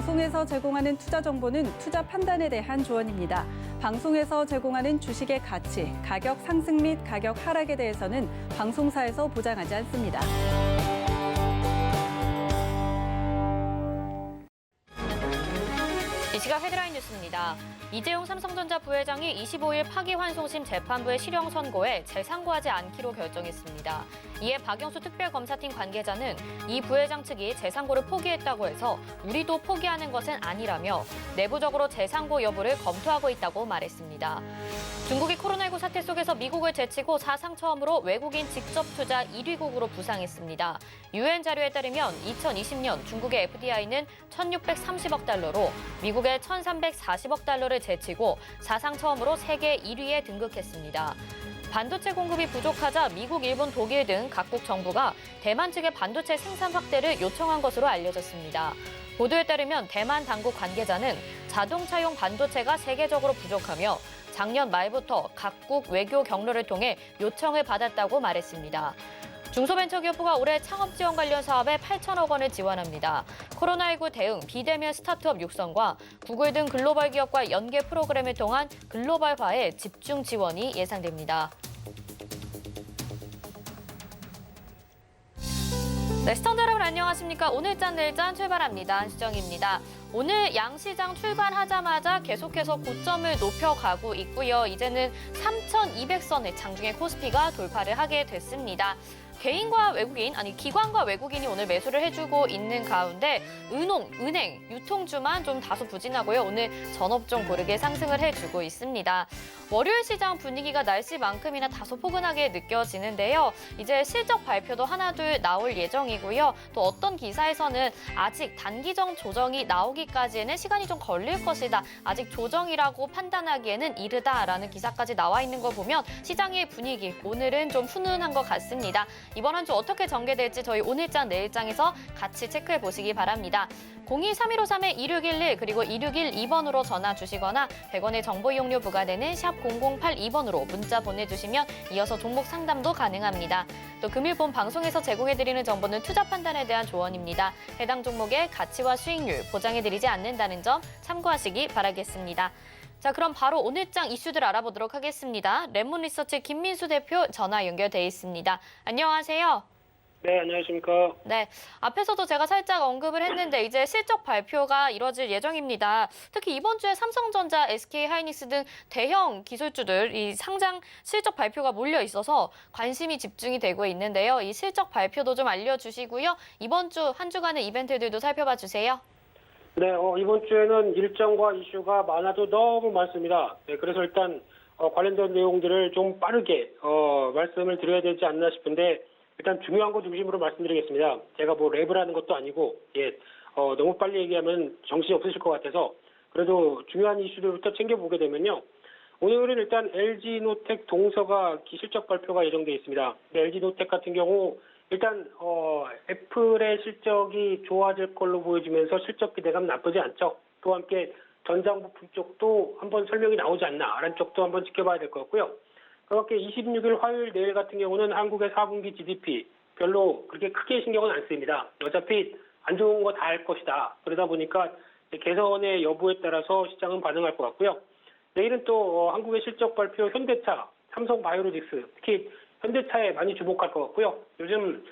방송에서 제공하는 투자 정보는 투자 판단에 대한 조언입니다. 방송에서 제공하는 주식의 가치, 가격 상승 및 가격 하락에 대해서는 방송사에서 보장하지 않습니다. 이 시각 헤드라인 뉴스입니다. 이재용 삼성전자 부회장이 25일 파기환송심 재판부의 실형 선고에 재상고하지 않기로 결정했습니다. 이에 박영수 특별검사팀 관계자는 이 부회장 측이 재상고를 포기했다고 해서 우리도 포기하는 것은 아니라며 내부적으로 재상고 여부를 검토하고 있다고 말했습니다. 중국이 코로나19 사태 속에서 미국을 제치고 사상 처음으로 외국인 직접 투자 1위국으로 부상했습니다. 유엔 자료에 따르면 2020년 중국의 FDI는 1,630억 달러로 미국의 1,340억 달러를 제치고 사상 처음으로 세계 1위에 등극했습니다. 반도체 공급이 부족하자 미국, 일본, 독일 등 각국 정부가 대만 측의 반도체 생산 확대를 요청한 것으로 알려졌습니다. 보도에 따르면 대만 당국 관계자는 자동차용 반도체가 세계적으로 부족하며 작년 말부터 각국 외교 경로를 통해 요청을 받았다고 말했습니다. 중소벤처기업부가 올해 창업 지원 관련 사업에 8천억 원을 지원합니다. 코로나19 대응, 비대면 스타트업 육성과 구글 등 글로벌 기업과 연계 프로그램을 통한 글로벌화에 집중 지원이 예상됩니다. 네, 시청자 여러분 안녕하십니까? 오늘짠 내일짠 출발합니다. 안수정입니다. 오늘 양시장 출발하자마자 계속해서 고점을 높여가고 있고요. 이제는 3,200선을 장중에 코스피가 돌파를 하게 됐습니다. 개인과 외국인, 기관과 외국인이 오늘 매수를 해주고 있는 가운데 은행, 유통주만 좀 다소 부진하고요. 오늘 전업종 고르게 상승을 해주고 있습니다. 월요일 시장 분위기가 날씨만큼이나 다소 포근하게 느껴지는데요. 이제 실적 발표도 하나둘 나올 예정이고요. 또 어떤 기사에서는 아직 단기적 조정이 나오기까지는 시간이 좀 걸릴 것이다. 아직 조정이라고 판단하기에는 이르다라는 기사까지 나와 있는 걸 보면 시장의 분위기, 오늘은 좀 훈훈한 것 같습니다. 이번 한 주 어떻게 전개될지 저희 오늘장 내일장에서 같이 체크해 보시기 바랍니다. 02-3153-2611 그리고 2612번으로 전화 주시거나 100원의 정보 이용료 부과되는 샵 0082번으로 문자 보내주시면 이어서 종목 상담도 가능합니다. 또 금일 본 방송에서 제공해드리는 정보는 투자 판단에 대한 조언입니다. 해당 종목의 가치와 수익률 보장해드리지 않는다는 점 참고하시기 바라겠습니다. 자, 그럼 바로 오늘장 이슈들 알아보도록 하겠습니다. 랩몬리서치 김민수 대표 전화 연결돼 있습니다. 안녕하세요. 네, 안녕하십니까. 네, 앞에서도 제가 살짝 언급을 했는데 이제 실적 발표가 이뤄질 예정입니다. 특히 이번 주에 삼성전자, SK하이닉스 등 대형 기술주들 이 상장 실적 발표가 몰려 있어서 관심이 집중이 되고 있는데요. 이 실적 발표도 좀 알려주시고요. 이번 주 한 주간의 이벤트들도 살펴봐 주세요. 네, 이번 주에는 일정과 이슈가 많아도 너무 많습니다. 네, 그래서 일단 관련된 내용들을 좀 빠르게 말씀을 드려야 되지 않나 싶은데 일단 중요한 거 중심으로 말씀드리겠습니다. 제가 뭐 랩을 하는 것도 아니고 너무 빨리 얘기하면 정신이 없으실 것 같아서 그래도 중요한 이슈들부터 챙겨보게 되면요. 오늘은 일단 LG노텍 동서가 실적 발표가 예정돼 있습니다. LG노텍 같은 경우 일단 애플의 실적이 좋아질 걸로 보여지면서 실적 기대감 나쁘지 않죠. 또 함께 전장부품 쪽도 한번 설명이 나오지 않나라는 쪽도 한번 지켜봐야 될 것 같고요. 그렇게 26일 화요일 내일 같은 경우는 한국의 4분기 GDP 별로 그렇게 크게 신경은 안 쓰입니다. 어차피 안 좋은 거 다 할 것이다. 그러다 보니까 개선의 여부에 따라서 시장은 반응할 것 같고요. 내일은 또 한국의 실적 발표 현대차, 삼성바이오로직스, 특히 현대차에 많이 주목할 것 같고요. 요즘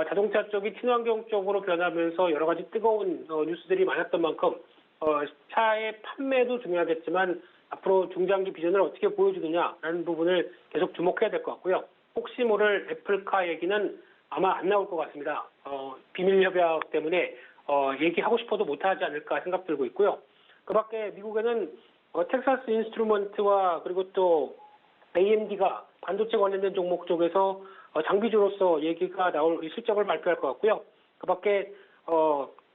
자동차 쪽이 친환경 쪽으로 변하면서 여러 가지 뜨거운 뉴스들이 많았던 만큼 차의 판매도 중요하겠지만 앞으로 중장기 비전을 어떻게 보여주느냐라는 부분을 계속 주목해야 될 것 같고요. 혹시 모를 애플카 얘기는 아마 안 나올 것 같습니다. 비밀 협약 때문에 얘기하고 싶어도 못하지 않을까 생각 들고 있고요. 그 밖에 미국에는 텍사스 인스트루먼트와 그리고 또 AMD가 반도체 관련된 종목 쪽에서 장비주로서 얘기가 나올 실적을 발표할 것 같고요. 그 밖에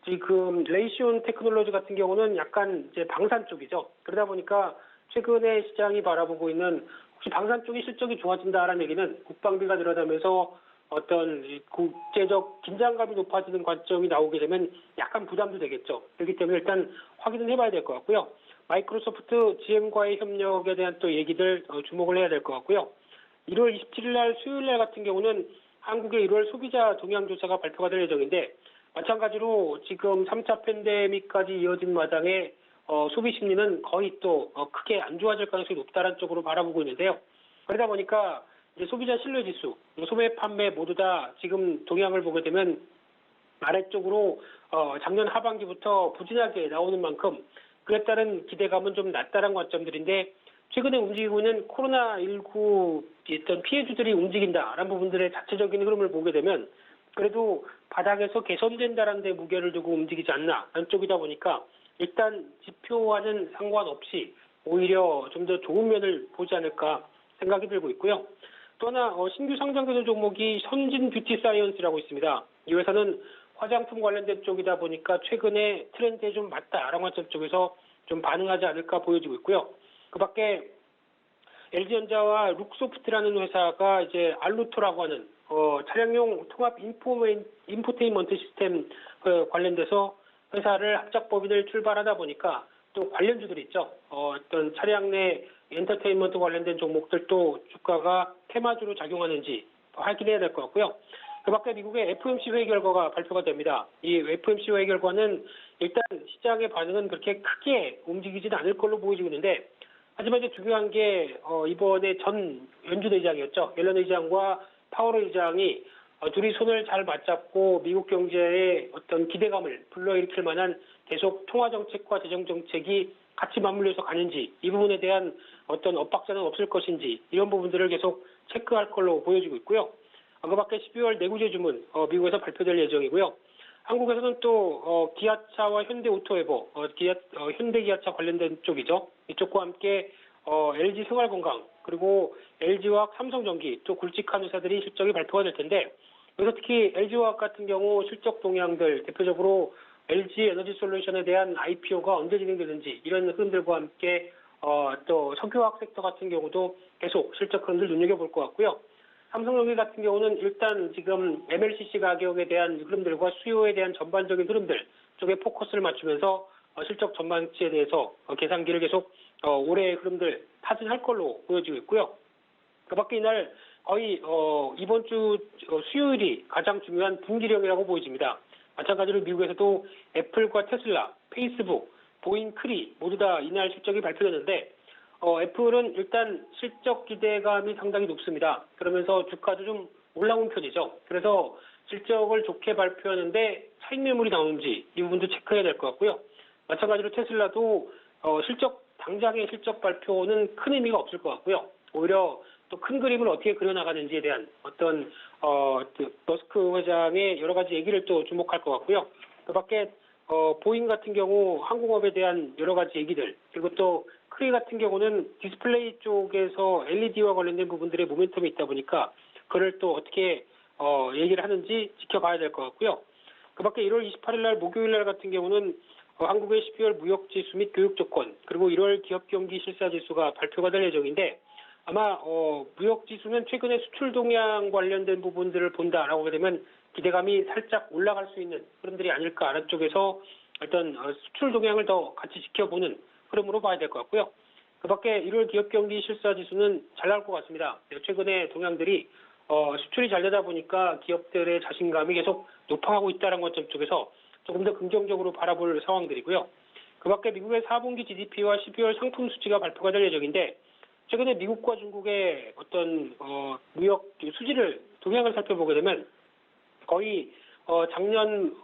지금 레이시온 테크놀로지 같은 경우는 약간 이제 방산 쪽이죠. 그러다 보니까 최근에 시장이 바라보고 있는 혹시 방산 쪽이 실적이 좋아진다라는 얘기는 국방비가 늘어나면서 어떤 국제적 긴장감이 높아지는 관점이 나오게 되면 약간 부담도 되겠죠. 그렇기 때문에 일단 확인은 해봐야 될 것 같고요. 마이크로소프트 GM과의 협력에 대한 또 얘기들 주목을 해야 될 것 같고요. 1월 27일 날 수요일 날 같은 경우는 한국의 1월 소비자 동향조사가 발표가 될 예정인데 마찬가지로 지금 3차 팬데믹까지 이어진 마당에 소비 심리는 거의 또 크게 안 좋아질 가능성이 높다는 쪽으로 바라보고 있는데요. 그러다 보니까 이제 소비자 신뢰 지수, 소매 판매 모두 다 지금 동향을 보게 되면 아래쪽으로 작년 하반기부터 부진하게 나오는 만큼 그에 따른 기대감은 좀 낮다는 관점들인데 최근에 움직이고 있는 코로나19 어떤 피해주들이 움직인다라는 부분들의 자체적인 흐름을 보게 되면 그래도 바닥에서 개선된다는 데 무게를 두고 움직이지 않나 라는 쪽이다 보니까 일단 지표와는 상관없이 오히려 좀 더 좋은 면을 보지 않을까 생각이 들고 있고요. 또 하나 신규 상장되는 종목이 선진 뷰티 사이언스라고 있습니다. 이 회사는 화장품 관련된 쪽이다 보니까 최근에 트렌드에 좀 맞다라는 관점 쪽에서 좀 반응하지 않을까 보여지고 있고요. 그 밖에 LG전자와 룩소프트라는 회사가 이제 알루토라고 하는 차량용 통합 인포테인먼트 시스템 관련돼서 회사를 합작법인을 출발하다 보니까 또 관련주들이 있죠. 어떤 차량 내 엔터테인먼트 관련된 종목들도 주가가 테마주로 작용하는지 확인해야 될 것 같고요. 그 밖에 미국의 FOMC 회의 결과가 발표가 됩니다. 이 FOMC 회의 결과는 일단 시장의 반응은 그렇게 크게 움직이지는 않을 걸로 보이고 있는데 하지만 이제 중요한 게 이번에 전 연준 의장이었죠. 옐런 의장과 파월 의장이 둘이 손을 잘 맞잡고 미국 경제의 어떤 기대감을 불러일으킬 만한 계속 통화 정책과 재정 정책이 같이 맞물려서 가는지 이 부분에 대한 어떤 엇박자는 없을 것인지 이런 부분들을 계속 체크할 걸로 보여지고 있고요. 그 밖에 12월 내구재 주문 미국에서 발표될 예정이고요. 한국에서는 또 기아차와 현대오토에버, 현대기아차 관련된 쪽이죠. 이쪽과 함께 LG 생활건강 그리고 LG화학, 삼성전기 또 굵직한 회사들이 실적이 발표가 될 텐데 여기서 특히 LG화학 같은 경우 실적 동향들 대표적으로 LG 에너지 솔루션에 대한 IPO가 언제 진행되는지 이런 흐름들과 함께 또 석유화학 섹터 같은 경우도 계속 실적 흐름들 눈여겨볼 것 같고요. 삼성전기 같은 경우는 일단 지금 MLCC 가격에 대한 흐름들과 수요에 대한 전반적인 흐름들 쪽에 포커스를 맞추면서 실적 전망치에 대해서 계산기를 계속 올해의 흐름들 타진할 걸로 보여지고 있고요. 그 밖에 이날 거의 이번 주 수요일이 가장 중요한 분기령이라고 보여집니다. 마찬가지로 미국에서도 애플과 테슬라, 페이스북, 보잉, 크리 모두 다 이날 실적이 발표되는데 애플은 일단 실적 기대감이 상당히 높습니다. 그러면서 주가도 좀 올라온 편이죠. 그래서 실적을 좋게 발표하는데 차익 매물이 나오는지 이 부분도 체크해야 될 것 같고요. 마찬가지로 테슬라도 당장의 실적 발표는 큰 의미가 없을 것 같고요. 오히려 또 큰 그림을 어떻게 그려나가는지에 대한 어떤 머스크 회장의 여러 가지 얘기를 또 주목할 것 같고요. 그 밖에 보잉 같은 경우 항공업에 대한 여러 가지 얘기들 그리고 또 크리 같은 경우는 디스플레이 쪽에서 LED와 관련된 부분들의 모멘텀이 있다 보니까 그걸 또 어떻게 얘기를 하는지 지켜봐야 될 것 같고요. 그 밖에 1월 28일 날 목요일 날 같은 경우는 한국의 12월 무역지수 및 교육조건 그리고 1월 기업경기 실사지수가 발표가 될 예정인데 아마 무역지수는 최근에 수출 동향 관련된 부분들을 본다라고 하게 되면 기대감이 살짝 올라갈 수 있는 흐름들이 아닐까 하는 쪽에서 어떤 수출 동향을 더 같이 지켜보는 흐름으로 봐야 될 것 같고요. 그 밖에 1월 기업경기 실사지수는 잘 나올 것 같습니다. 최근에 동향들이 수출이 잘 되다 보니까 기업들의 자신감이 계속 높아가고 있다는 관점 쪽에서 조금 더 긍정적으로 바라볼 상황들이고요. 그 밖에 미국의 4분기 GDP와 12월 상품 수치가 발표가 될 예정인데 최근에 미국과 중국의 어떤 무역 수지를 동향을 살펴보게 되면 거의 작년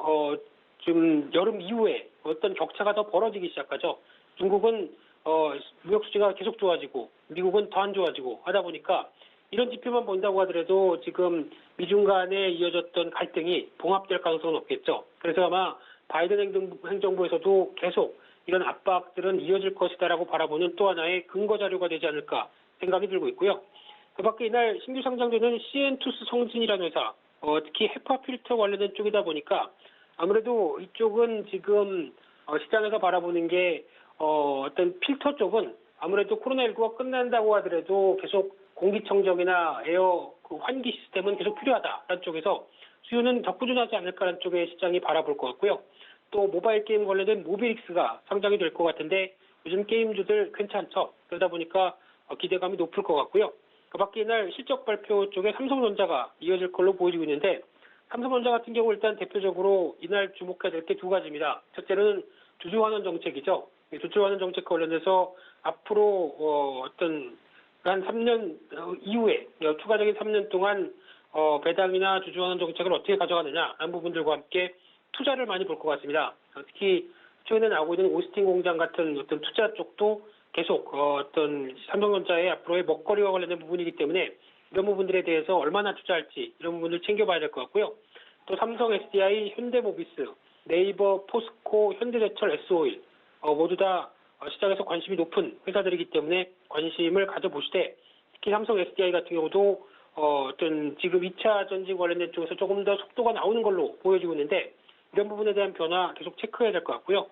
좀 여름 이후에 어떤 격차가 더 벌어지기 시작하죠. 중국은 무역 수지가 계속 좋아지고 미국은 더 안 좋아지고 하다 보니까 이런 지표만 본다고 하더라도 지금 미중 간에 이어졌던 갈등이 봉합될 가능성은 없겠죠. 그래서 아마 바이든 행정부에서도 계속 이런 압박들은 이어질 것이다라고 바라보는 또 하나의 근거 자료가 되지 않을까 생각이 들고 있고요. 그 밖에 이날 신규 상장되는 CN투스 성진이라는 회사, 특히 헤파 필터 관련된 쪽이다 보니까 아무래도 이쪽은 지금 시장에서 바라보는 게 어떤 필터 쪽은 아무래도 코로나19가 끝난다고 하더라도 계속 공기청정이나 에어 환기 시스템은 계속 필요하다라는 쪽에서 수요는 더 꾸준하지 않을까라는 쪽에 시장이 바라볼 것 같고요. 또 모바일 게임 관련된 모비릭스가 상장이 될 것 같은데 요즘 게임주들 괜찮죠. 그러다 보니까 기대감이 높을 것 같고요. 그 밖에 이날 실적 발표 쪽에 삼성전자가 이어질 걸로 보여지고 있는데 삼성전자 같은 경우 일단 대표적으로 이날 주목해야 될 게 두 가지입니다. 첫째는 주주환원 정책이죠. 주주환원 정책 관련해서 앞으로 한 3년 이후에 추가적인 3년 동안 배당이나 주주환원 정책을 어떻게 가져가느냐 하는 부분들과 함께 투자를 많이 볼 것 같습니다. 특히 최근에 나오고 있는 오스틴 공장 같은 어떤 투자 쪽도 계속 삼성전자의 앞으로의 먹거리와 관련된 부분이기 때문에 이런 부분들에 대해서 얼마나 투자할지 이런 부분을 챙겨봐야 될 것 같고요. 또 삼성 SDI, 현대모비스, 네이버, 포스코, 현대제철, S오일 모두 다 시장에서 관심이 높은 회사들이기 때문에 관심을 가져보시되 특히 삼성 SDI 같은 경우도 지금 2차 전지 관련된 쪽에서 조금 더 속도가 나오는 걸로 보여지고 있는데 이런 부분에 대한 변화 계속 체크해야 될 것 같고요.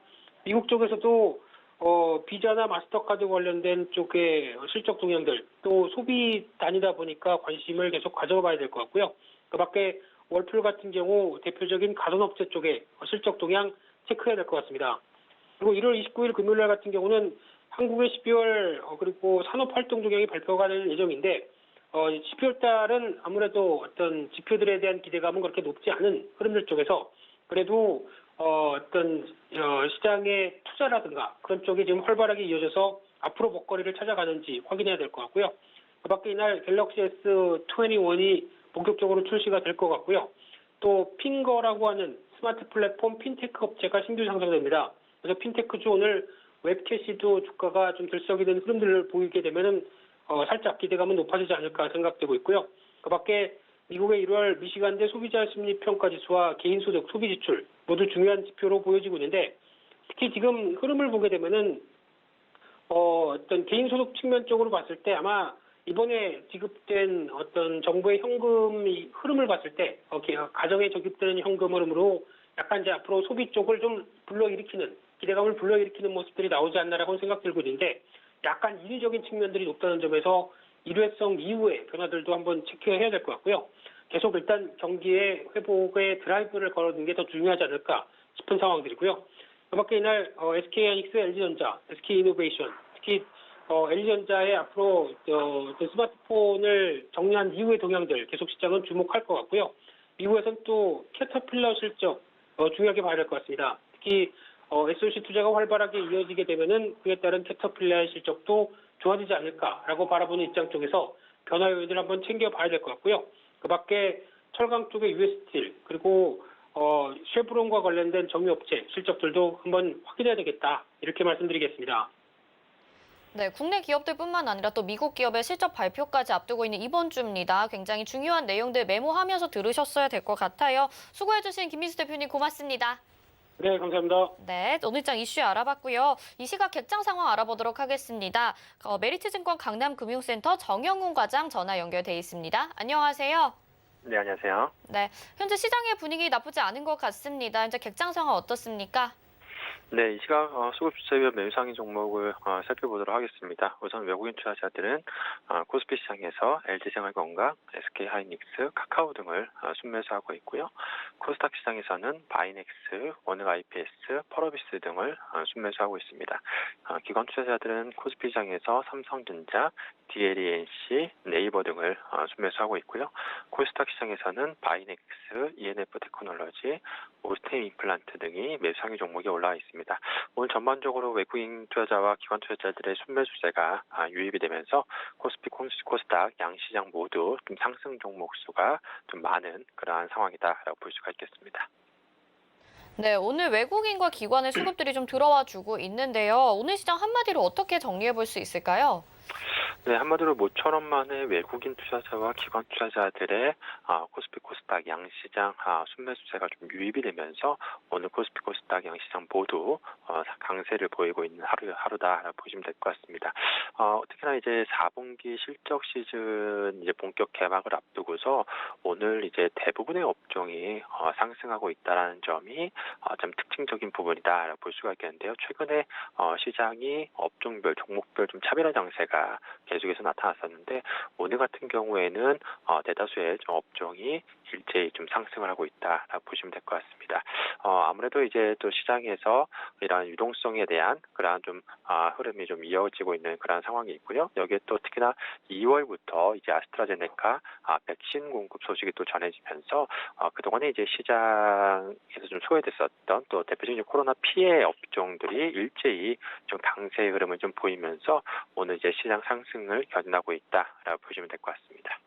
미국 쪽에서도 비자나 마스터카드 관련된 쪽의 실적 동향들 또 소비 단위다 보니까 관심을 계속 가져봐야 될 것 같고요. 그 밖에 월풀 같은 경우 대표적인 가전업체 쪽의 실적 동향 체크해야 될 것 같습니다. 그리고 1월 29일 금요일 날 같은 경우는 한국의 12월 그리고 산업활동 조경이 발표가 될 예정인데 12월 달은 아무래도 어떤 지표들에 대한 기대감은 그렇게 높지 않은 흐름들 쪽에서 그래도 시장의 투자라든가 그런 쪽이 지금 활발하게 이어져서 앞으로 먹거리를 찾아가는지 확인해야 될 것 같고요. 그 밖에 이날 갤럭시 S21이 본격적으로 출시가 될 것 같고요. 또 핑거라고 하는 스마트 플랫폼 핀테크 업체가 신규 상장됩니다. 그래서 핀테크주 오늘 웹캐시도 주가가 좀 들썩이 된 흐름들을 보이게 되면은 살짝 기대감은 높아지지 않을까 생각되고 있고요. 그 밖에 미국의 1월 미시간대 소비자 심리 평가 지수와 개인소득 소비 지출 모두 중요한 지표로 보여지고 있는데 특히 지금 흐름을 보게 되면은 어떤 개인소득 측면 쪽으로 봤을 때 아마 이번에 지급된 어떤 정부의 현금 흐름을 봤을 때 가정에 적립되는 현금 흐름으로 약간 이제 앞으로 소비 쪽을 좀 불러일으키는 기대감을 불러일으키는 모습들이 나오지 않나라고 생각 들고 있는데 약간 인위적인 측면들이 높다는 점에서 일회성 이후의 변화들도 한번 체크해야 될 것 같고요. 계속 일단 경기의 회복에 드라이브를 걸어두는 게 더 중요하지 않을까 싶은 상황들이고요. 그 밖에 이날 SK하이닉스, LG전자, SK이노베이션, 특히 LG전자의 앞으로 스마트폰을 정리한 이후의 동향들 계속 시장은 주목할 것 같고요. 미국에서는 또 캐터필러 실적 중요하게 봐야 될 것 같습니다. 특히 SOC 투자가 활발하게 이어지게 되면은 그에 따른 캐터필러의 실적도 좋아지지 않을까라고 바라보는 입장 쪽에서 변화 요인을 한번 챙겨봐야 될 것 같고요. 그 밖에 철강 쪽의 US스틸 그리고 쉐브론과 관련된 정유업체 실적들도 한번 확인해야 되겠다 이렇게 말씀드리겠습니다. 네, 국내 기업들뿐만 아니라 또 미국 기업의 실적 발표까지 앞두고 있는 이번 주입니다. 굉장히 중요한 내용들 메모하면서 들으셨어야 될 것 같아요. 수고해주신 김민수 대표님 고맙습니다. 네, 감사합니다. 네, 오늘장 이슈 알아봤고요. 이 시각 객장 상황 알아보도록 하겠습니다. 메리츠증권 강남금융센터 정영훈 과장 전화 연결돼 있습니다. 안녕하세요. 네, 안녕하세요. 네, 현재 시장의 분위기 나쁘지 않은 것 같습니다. 현재 객장 상황 어떻습니까? 네, 이 시각 수급주세별 매수상인 종목을 살펴보도록 하겠습니다. 우선 외국인 투자자들은 코스피 시장에서 LG생활건강, SK하이닉스, 카카오 등을 순매수하고 있고요. 코스닥 시장에서는 바이넥스, 원흑IPS, 펄어비스 등을 순매수하고 있습니다. 기관 투자자들은 코스피 시장에서 삼성전자, DLENC, 네이버 등을 순매수하고 있고요. 코스닥 시장에서는 바이넥스, ENF 테크놀로지, 오스템 임플란트 등이 매수상위 종목에 올라와 있습니다. 오늘 전반적으로 외국인 투자자와 기관 투자자들의 순매수세가 유입이 되면서 코스피, 코스닥 양시장 모두 좀 상승 종목 수가 좀 많은 그러한 상황이다라고 볼 수가 있겠습니다. 네, 오늘 외국인과 기관의 수급들이 좀 들어와 주고 있는데요. 오늘 시장 한마디로 어떻게 정리해 볼 수 있을까요? 네, 한마디로 모처럼 만의 외국인 투자자와 기관 투자자들의 코스피 코스닥 양시장 순매수세가 좀 유입이 되면서 오늘 코스피 코스닥 양시장 모두 강세를 보이고 있는 하루다라고 보시면 될 것 같습니다. 특히나 이제 4분기 실적 시즌 이제 본격 개막을 앞두고서 오늘 이제 대부분의 업종이 상승하고 있다라는 점이 좀 특징적인 부분이다라고 볼 수가 있겠는데요. 최근에 시장이 업종별 종목별 좀 차별화 장세가 계속해서 나타났었는데 오늘 같은 경우에는 대다수의 업종이 일제히 좀 상승을 하고 있다라고 보시면 될 것 같습니다. 아무래도 이제 또 시장에서 이러한 유동성에 대한 그러한 좀 흐름이 좀 이어지고 있는 그러한 상황이 있고요. 여기에 또 특히나 2월부터 이제 아스트라제네카 백신 공급 소식이 또 전해지면서 그동안에 이제 시장에서 좀 소외됐었던 또 대표적인 코로나 피해 업종들이 일제히 좀 강세의 흐름을 좀 보이면서 오늘 이제 시장 상승을 견인하고 있다라고 보시면 될 것 같습니다.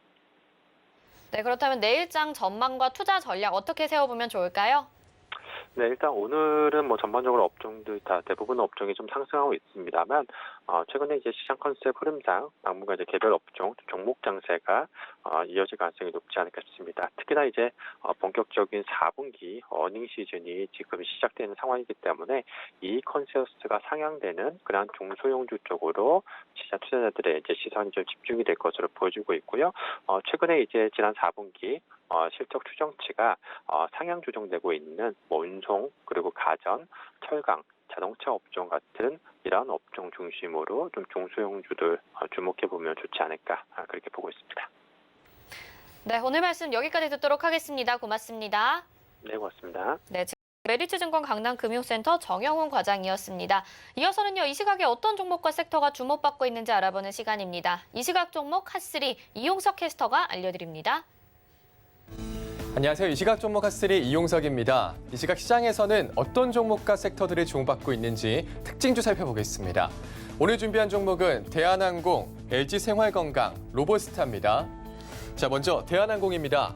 네, 그렇다면 내일장 전망과 투자 전략 어떻게 세워보면 좋을까요? 네, 일단 오늘은 뭐 전반적으로 업종들 다 대부분 업종이 좀 상승하고 있습니다만 최근에 이제 시장 컨셉 흐름상 당분간 이제 개별 업종 종목 장세가 이어질 가능성이 높지 않을까 싶습니다. 특히나 이제 본격적인 4분기 어닝 시즌이 지금 시작되는 상황이기 때문에 이 컨센서스가 상향되는 그런 중소형주 쪽으로 시장 투자자들의 이제 시선이 좀 집중이 될 것으로 보여지고 있고요. 최근에 이제 지난 4분기 실적 추정치가 상향 조정되고 있는 뭐 운송 그리고 가전, 철강, 자동차 업종 같은 이러한 업종 중심으로 좀 중소형주들 주목해 보면 좋지 않을까 그렇게 보고 있습니다. 네, 오늘 말씀 여기까지 듣도록 하겠습니다. 고맙습니다. 네, 고맙습니다. 네, 메리츠증권 강남금융센터 정영훈 과장이었습니다. 이어서는요, 이 시각에 어떤 종목과 섹터가 주목받고 있는지 알아보는 시간입니다. 이 시각 종목 핫3 이용석 캐스터가 알려드립니다. 안녕하세요. 이 시각 종목 핫3 이용석입니다. 이 시각 시장에서는 어떤 종목과 섹터들이 주목받고 있는지 특징주 살펴보겠습니다. 오늘 준비한 종목은 대한항공, LG생활건강, 로보스타입니다. 자, 먼저 대한항공입니다.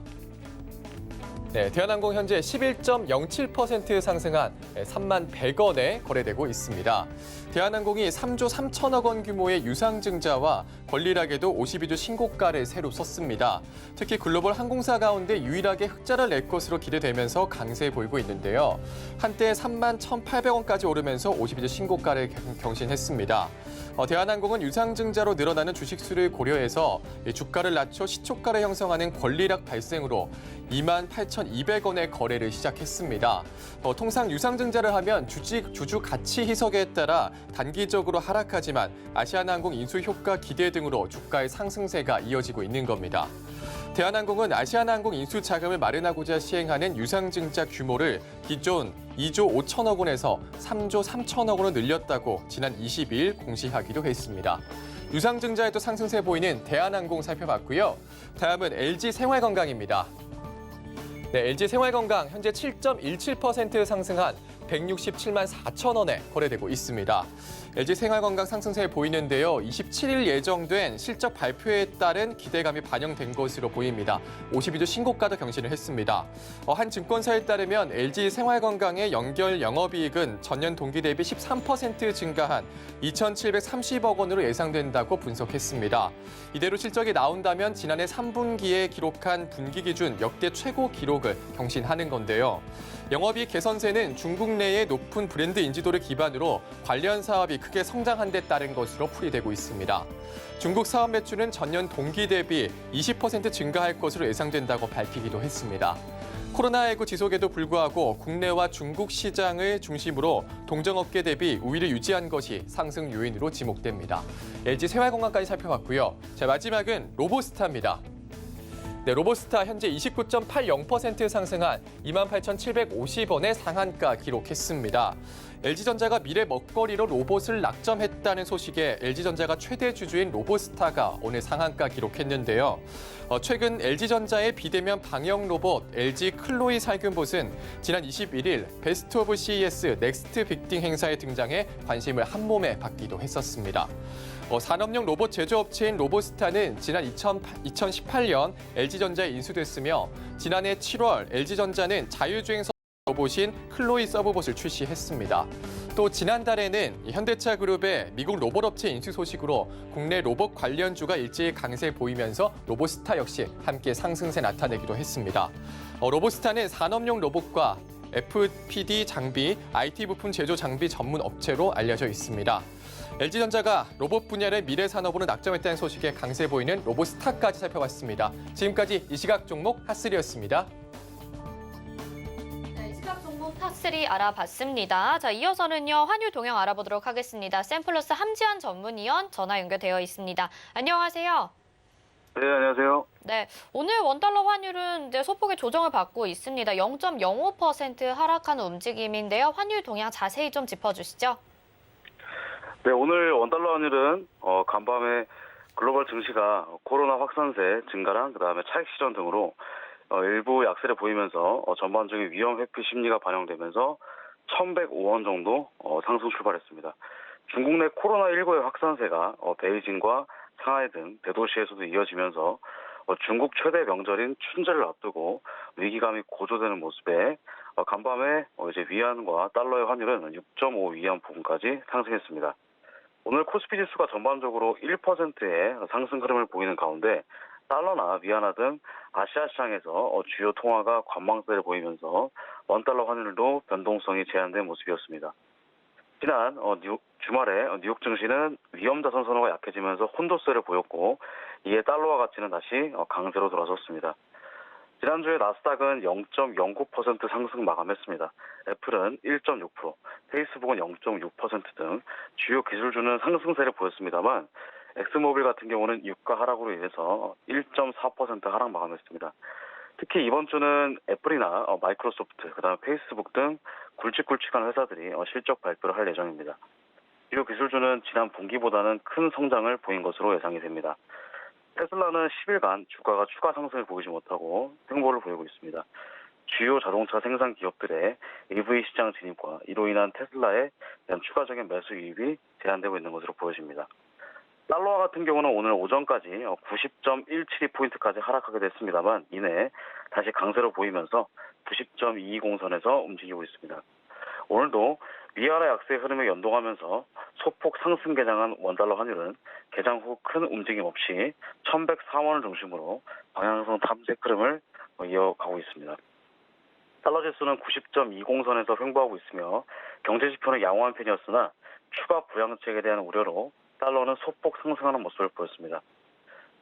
네, 대한항공 현재 11.07% 상승한 3만 100원에 거래되고 있습니다. 대한항공이 3조 3천억 원 규모의 유상증자와 권리락에도 52주 신고가를 새로 썼습니다. 특히 글로벌 항공사 가운데 유일하게 흑자를 낼 것으로 기대되면서 강세 보이고 있는데요. 한때 3만 1,800원까지 오르면서 52주 신고가를 경신했습니다. 대한항공은 유상증자로 늘어나는 주식수를 고려해서 주가를 낮춰 시초가를 형성하는 권리락 발생으로 28,200원의 거래를 시작했습니다. 통상 유상증자를 하면 주주 가치 희석에 따라 단기적으로 하락하지만 아시아나항공 인수 효과 기대 등으로 주가의 상승세가 이어지고 있는 겁니다. 대한항공은 아시아나항공 인수 자금을 마련하고자 시행하는 유상증자 규모를 기존 2조 5천억 원에서 3조 3천억 원으로 늘렸다고 지난 22일 공시하기도 했습니다. 유상증자에도 상승세 보이는 대한항공 살펴봤고요. 다음은 LG생활건강입니다. 네, LG생활건강 현재 7.17% 상승한 167만 4천 원에 거래되고 있습니다. LG생활건강 상승세 보이는데요. 27일 예정된 실적 발표에 따른 기대감이 반영된 것으로 보입니다. 52주 신고가도 경신을 했습니다. 한 증권사에 따르면 LG생활건강의 연결 영업이익은 전년 동기 대비 13% 증가한 2,730억 원으로 예상된다고 분석했습니다. 이대로 실적이 나온다면 지난해 3분기에 기록한 분기 기준 역대 최고 기록을 경신하는 건데요. 영업이익 개선세는 중국 내의 높은 브랜드 인지도를 기반으로 관련 사업이 크게 성장한 데 따른 것으로 풀이되고 있습니다. 중국 사업 매출은 전년 동기 대비 20% 증가할 것으로 예상된다고 밝히기도 했습니다. 코로나19 지속에도 불구하고 국내와 중국 시장을 중심으로 동종업계 대비 우위를 유지한 것이 상승 요인으로 지목됩니다. LG생활건강까지 살펴봤고요. 자, 마지막은 로보스타입니다. 네, 로보스타 현재 29.80% 상승한 28,750원의 상한가 기록했습니다. LG전자가 미래 먹거리로 로봇을 낙점했다는 소식에 LG전자가 최대 주주인 로보스타가 오늘 상한가 기록했는데요. 최근 LG전자의 비대면 방역 로봇 LG 클로이 살균봇은 지난 21일 베스트 오브 CES 넥스트 빅딩 행사에 등장해 관심을 한몸에 받기도 했었습니다. 산업용 로봇 제조업체인 로보스타는 지난 2018년 LG전자에 인수됐으며 지난해 7월 LG전자는 자율주행 로봇인 클로이 서브봇을 출시했습니다. 또 지난달에는 현대차 그룹의 미국 로봇 업체 인수 소식으로 국내 로봇 관련주가 일제히 강세 보이면서 로보스타 역시 함께 상승세 나타내기도 했습니다. 로보스타는 산업용 로봇과 FPD 장비, IT 부품 제조 장비 전문 업체로 알려져 있습니다. LG전자가 로봇 분야의 미래 산업으로 낙점했다는 소식에 강세 보이는 로보스타까지 살펴봤습니다. 지금까지 이 시각 종목 핫3였습니다. 탑3 알아봤습니다. 자, 이어서는요, 환율 동향 알아보도록 하겠습니다. 샘플러스 함지한 전문위원 전화 연결되어 있습니다. 안녕하세요. 네, 안녕하세요. 네, 오늘 원달러 환율은 이제 소폭의 조정을 받고 있습니다. 0.05% 하락하는 움직임인데요. 환율 동향 자세히 좀 짚어주시죠. 네, 오늘 원달러 환율은 간밤에 글로벌 증시가 코로나 확산세 증가랑 그다음에 차익 실현 등으로 일부 약세를 보이면서 전반적인 위험 회피 심리가 반영되면서 1,105원 정도 상승 출발했습니다. 중국 내 코로나19의 확산세가 베이징과 상하이 등 대도시에서도 이어지면서 중국 최대 명절인 춘절을 앞두고 위기감이 고조되는 모습에 간밤에 이제 위안과 달러의 환율은 6.5 위안 부근까지 상승했습니다. 오늘 코스피 지수가 전반적으로 1%의 상승 흐름을 보이는 가운데 달러나 위안화 등 아시아 시장에서 주요 통화가 관망세를 보이면서 원달러 환율도 변동성이 제한된 모습이었습니다. 지난 주말에 뉴욕 증시는 위험자산 선호가 약해지면서 혼조세를 보였고 이에 달러화 가치는 다시 강세로 돌아섰습니다. 지난주에 나스닥은 0.09% 상승 마감했습니다. 애플은 1.6%, 페이스북은 0.6% 등 주요 기술주는 상승세를 보였습니다만 엑스모빌 같은 경우는 유가 하락으로 인해서 1.4% 하락 마감했습니다. 특히 이번 주는 애플이나 마이크로소프트, 그다음에 페이스북 등 굵직굵직한 회사들이 실적 발표를 할 예정입니다. 주요 기술주는 지난 분기보다는 큰 성장을 보인 것으로 예상이 됩니다. 테슬라는 10일간 주가가 추가 상승을 보이지 못하고 횡보를 보이고 있습니다. 주요 자동차 생산 기업들의 EV 시장 진입과 이로 인한 테슬라에 대한 추가적인 매수 유입이 제한되고 있는 것으로 보여집니다. 달러화 같은 경우는 오늘 오전까지 90.172포인트까지 하락하게 됐습니다만 이내 다시 강세로 보이면서 90.220선에서 움직이고 있습니다. 오늘도 위안화 약세 흐름에 연동하면서 소폭 상승 개장한 원달러 환율은 개장 후 큰 움직임 없이 1,104원을 중심으로 방향성 탐색 흐름을 이어가고 있습니다. 달러 지수는 90.20선에서 횡보하고 있으며 경제 지표는 양호한 편이었으나 추가 부양책에 대한 우려로 달러는 소폭 상승하는 모습을 보였습니다.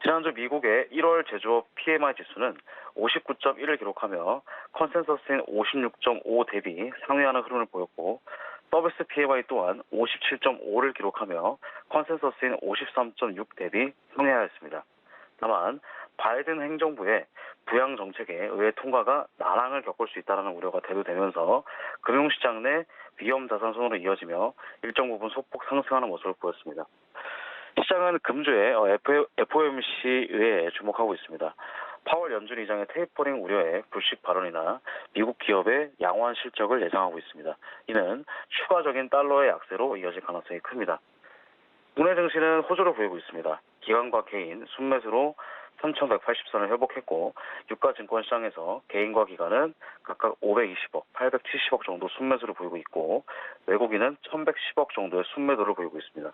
지난주 미국의 1월 제조업 PMI 지수는 59.1을 기록하며 컨센서스인 56.5 대비 상회하는 흐름을 보였고 서비스 PMI 또한 57.5를 기록하며 컨센서스인 53.6 대비 상회하였습니다. 다만 바이든 행정부의 부양 정책에 의회 통과가 난항을 겪을 수 있다는 우려가 대두되면서 금융시장 내 위험 자산 손으로 이어지며 일정 부분 소폭 상승하는 모습을 보였습니다. 시장은 금주에 FOMC에 주목하고 있습니다. 파월 연준 의장의 테이퍼링 우려에 불식 발언이나 미국 기업의 양호한 실적을 예상하고 있습니다. 이는 추가적인 달러의 약세로 이어질 가능성이 큽니다. 국내 증시는 호조를 보이고 있습니다. 기관과 개인 순매수로 3,180선을 회복했고 유가 증권 시장에서 개인과 기관은 각각 520억, 870억 정도 순매수를 보이고 있고 외국인은 1,110억 정도의 순매도를 보이고 있습니다.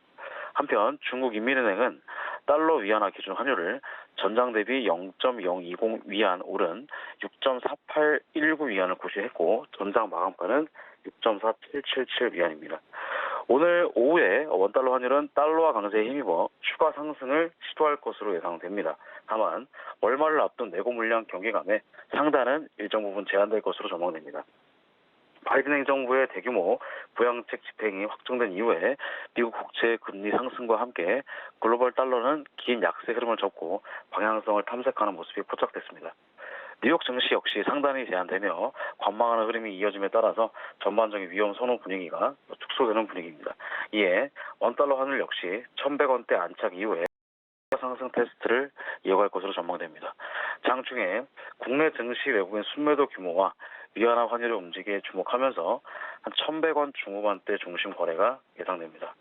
한편 중국 인민은행은 달러 위안화 기준 환율을 전장 대비 0.020 위안 오른 6.4819 위안을 고시했고 전장 마감가는 6.4777 위안입니다. 오늘 오후에 원달러 환율은 달러화 강세에 힘입어 추가 상승을 시도할 것으로 예상됩니다. 다만 월말을 앞둔 내고 물량 경계감에 상단은 일정 부분 제한될 것으로 전망됩니다. 바이든 행정부의 대규모 부양책 집행이 확정된 이후에 미국 국채 금리 상승과 함께 글로벌 달러는 긴 약세 흐름을 접고 방향성을 탐색하는 모습이 포착됐습니다. 뉴욕 증시 역시 상단이 제한되며 관망하는 흐름이 이어짐에 따라서 전반적인 위험 선호 분위기가 축소되는 분위기입니다. 이에 원달러 환율 역시 1,100원대 안착 이후에 상승 테스트를 이어갈 것으로 전망됩니다. 장중에 국내 증시 외국인 순매도 규모와 위안화 환율의 움직임에 주목하면서 한 1,100원 중후반대 중심 거래가 예상됩니다.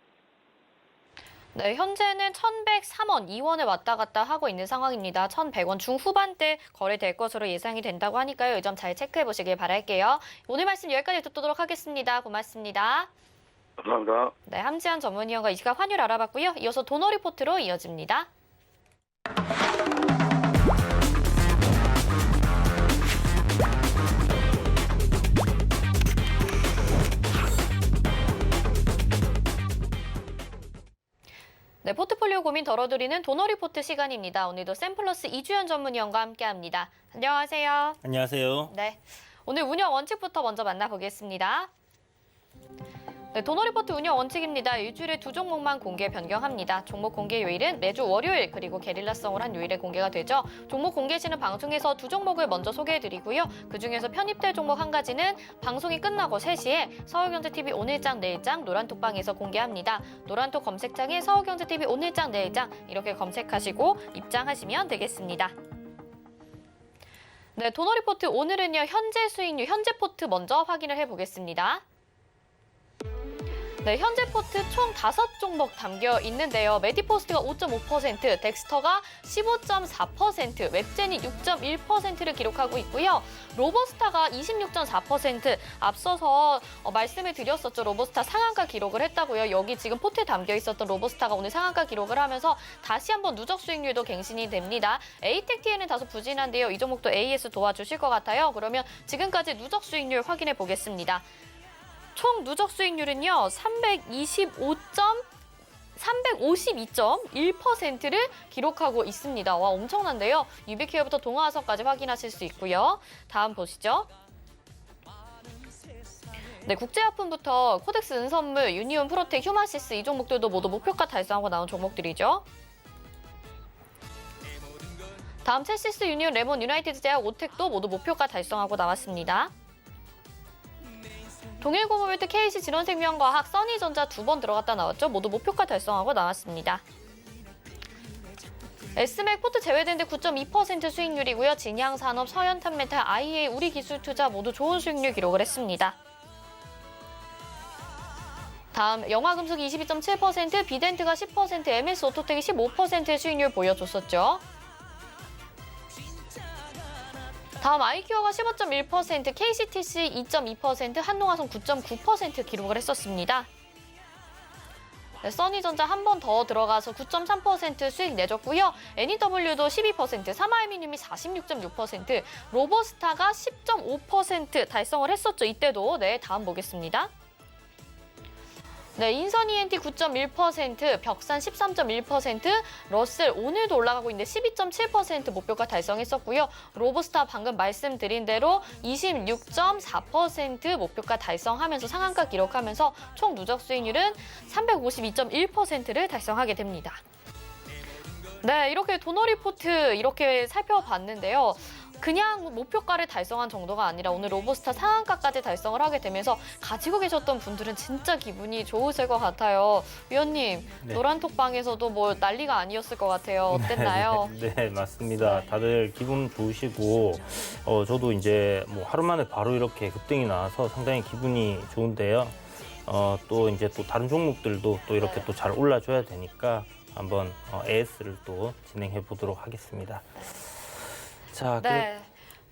네, 현재는 1,103원, 2원을 왔다 갔다 하고 있는 상황입니다. 1,100원 중후반대 거래될 것으로 예상이 된다고 하니까요. 이 점 잘 체크해 보시길 바랄게요. 오늘 말씀 여기까지 듣도록 하겠습니다. 고맙습니다. 감사합니다. 네, 함지한 전문위원과 이 시각 환율 알아봤고요. 이어서 도너 리포트로 이어집니다. 네, 포트폴리오 고민 덜어드리는 도너 리포트 시간입니다. 오늘도 샘플러스 이주연 전문위원과 함께합니다. 안녕하세요. 안녕하세요. 네, 오늘 운영 원칙부터 먼저 만나보겠습니다. 네, 도너리포트 운영 원칙입니다. 일주일에 2종목만 공개 변경합니다. 종목 공개 요일은 매주 월요일 그리고 게릴라성을 한 요일에 공개가 되죠. 종목 공개 시는 방송에서 2종목을 먼저 소개해드리고요. 그중에서 편입될 종목 한 가지는 방송이 끝나고 3시에 서울경제TV 오늘장 내일장 노란톡방에서 공개합니다. 노란톡 검색창에 서울경제TV 오늘장 내일장 이렇게 검색하시고 입장하시면 되겠습니다. 네, 도너리포트 오늘은요. 현재 수익률, 현재 포트 먼저 확인을 해보겠습니다. 네, 현재 포트 총 5종목 담겨 있는데요. 메디포스트가 5.5%, 덱스터가 15.4%, 웹젠이 6.1%를 기록하고 있고요. 로보스타가 26.4%, 앞서서 말씀을 드렸었죠. 로보스타 상한가 기록을 했다고요. 여기 지금 포트에 담겨 있었던 로보스타가 오늘 상한가 기록을 하면서 다시 한번 누적 수익률도 갱신이 됩니다. 에이텍TN은 다소 부진한데요. 이 종목도 AS 도와주실 것 같아요. 그러면 지금까지 누적 수익률 확인해 보겠습니다. 총 누적 수익률은요, 352.1%를 기록하고 있습니다. 와, 엄청난데요. 유비케어부터 동아화성까지 확인하실 수 있고요. 다음 보시죠. 네, 국제화품부터 코덱스 은선물, 유니온 프로텍, 휴마시스 이 종목들도 모두 목표가 달성하고 나온 종목들이죠. 다음 첼시스, 유니온, 레몬, 유나이티드 제약, 오텍도 모두 목표가 달성하고 나왔습니다. 동일고모빌트, KC, 진원생명과학, 써니전자 2번 들어갔다 나왔죠. 모두 목표가 달성하고 나왔습니다. S맥 포트 제외된 데 9.2% 수익률이고요. 진양산업, 서현탄메탈, IA, 우리기술투자 모두 좋은 수익률 기록을 했습니다. 다음 영화금속이 22.7%, 비덴트가 10%, MS오토텍이 15%의 수익률 보여줬었죠. 다음 아이큐어가 15.1%, KCTC 2.2%, 한농화성 9.9% 기록을 했었습니다. 네, 써니전자 한 번 더 들어가서 9.3% 수익 내줬고요. NEW도 12%, 삼화알미늄이 46.6%, 로보스타가 10.5% 달성을 했었죠. 이때도. 네, 다음 보겠습니다. 네, 인선 ENT 9.1%, 벽산 13.1%, 러셀 오늘도 올라가고 있는데 12.7% 목표가 달성했었고요. 로보스타 방금 말씀드린 대로 26.4% 목표가 달성하면서 상한가 기록하면서 총 누적 수익률은 352.1%를 달성하게 됩니다. 네, 이렇게 도너리포트 이렇게 살펴봤는데요. 그냥 목표가를 달성한 정도가 아니라 오늘 로보스타 상한가까지 달성을 하게 되면서 가지고 계셨던 분들은 진짜 기분이 좋으실 것 같아요. 위원님, 네. 노란톡방에서도 뭐 난리가 아니었을 것 같아요. 어땠나요? 네, 맞습니다. 다들 기분 좋으시고 저도 이제 뭐 하루 만에 바로 이렇게 급등이 나와서 상당히 기분이 좋은데요. 또 이제 또 다른 종목들도 또 이렇게 네. 또 잘 올라줘야 되니까 한번 AS를 또 진행해 보도록 하겠습니다. 자, 네.